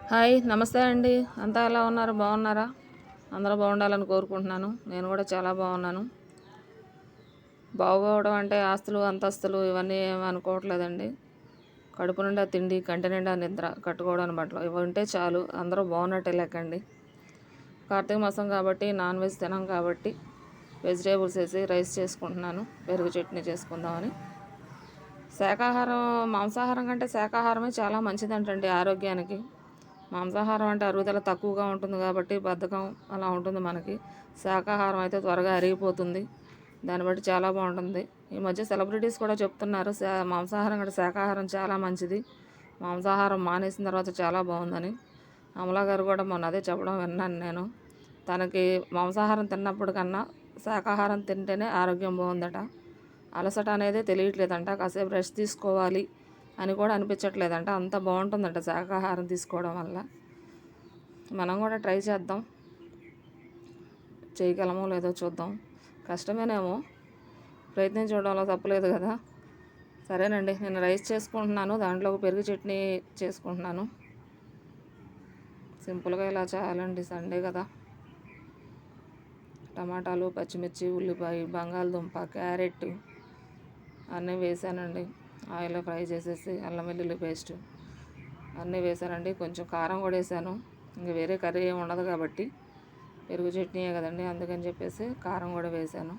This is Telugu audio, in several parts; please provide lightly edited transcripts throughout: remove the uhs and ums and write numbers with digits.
హాయ్ నమస్తే అండి. అంతా ఎలా ఉన్నారు? బాగున్నారా? అందరూ బాగుండాలని కోరుకుంటున్నాను. నేను కూడా చాలా బాగున్నాను. బాగోవడం అంటే ఆస్తులు అంతస్తులు ఇవన్నీ ఏమి అనుకోవట్లేదండి. కడుపు నిండా తిండి, కంటి నిండా నిద్ర, కట్టుకోవడానికి బట్టలు ఇవి ఉంటే చాలు, అందరూ బాగున్నట్టే లెక్కండి. కార్తీక మాసం కాబట్టి నాన్ వెజ్ తినం కాబట్టి వెజిటేబుల్స్ వేసి రైస్ చేసుకుంటున్నాను. పెరుగు చట్నీ చేసుకుందామని. శాకాహారం మాంసాహారం కంటే శాకాహారమే చాలా మంచిదంటండి ఆరోగ్యానికి. మాంసాహారం అంటే అరుగుదల తక్కువగా ఉంటుంది కాబట్టి బద్ధకం అలా ఉంటుంది మనకి. శాకాహారం అయితే త్వరగా అరిగిపోతుంది. దాన్ని బట్టి చాలా బాగుంటుంది. ఈ మధ్య సెలబ్రిటీస్ కూడా చెప్తున్నారు మాంసాహారం కంటే శాకాహారం చాలా మంచిది, మాంసాహారం మానేసిన తర్వాత చాలా బాగుందని. అమలా గారు కూడా మొన్న అదే చెప్పడం విన్నాను నేను. తనకి మాంసాహారం తిన్నప్పుడు కన్నా శాకాహారం తింటేనే ఆరోగ్యం బాగుందట. అలసట అనేది తెలియట్లేదంట. కాసేపు రెస్ట్ తీసుకోవాలి అని కూడా అనిపించట్లేదంట. అంత బాగుంటుందంట శాకాహారం తీసుకోవడం వల్ల. మనం కూడా ట్రై చేద్దాం, చేయగలమో లేదో చూద్దాం. కష్టమేనేమో, ప్రయత్నించడంలో తప్పులేదు కదా. సరేనండి, నేను రైస్ చేసుకుంటున్నాను, దాంట్లో పెరుగు చట్నీ చేసుకుంటున్నాను. సింపుల్గా ఇలా చేయాలండి, సండే కదా. టమాటాలు, పచ్చిమిర్చి, ఉల్లిపాయ, బంగాళదుంప, క్యారెట్ అన్నీ వేసానండి. ఆయిల్లో ఫ్రై చేసేసి అల్లం వెల్లుల్లి పేస్ట్ అన్నీ వేసానండి. కొంచెం కారం కూడా వేసాను. ఇంక వేరే కర్రీ ఏమి ఉండదు కాబట్టి పెరుగు చట్నీయే కదండి, అందుకని చెప్పేసి కారం కూడా వేసాను.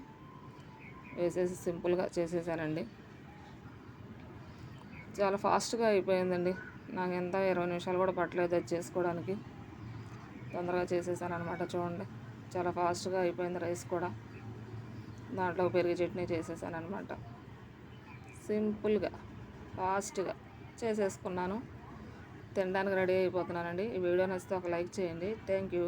వేసేసి సింపుల్గా చేసేసానండి. చాలా ఫాస్ట్గా అయిపోయిందండి. నాకు ఎంత 20 నిమిషాలు కూడా పట్టలేదు అది చేసుకోవడానికి. తొందరగా చేసేసాను అనమాట. చూడండి, చాలా ఫాస్ట్గా అయిపోయింది. రైస్ కూడా దాంట్లో పెరుగు చట్నీ చేసేసాను అనమాట. సింపుల్గా ఫాస్ట్గా చేసేసుకున్నాను. తినడానికి రెడీ అయిపోతున్నానండి. ఈ వీడియో నచ్చితే ఒక లైక్ చేయండి. Thank you.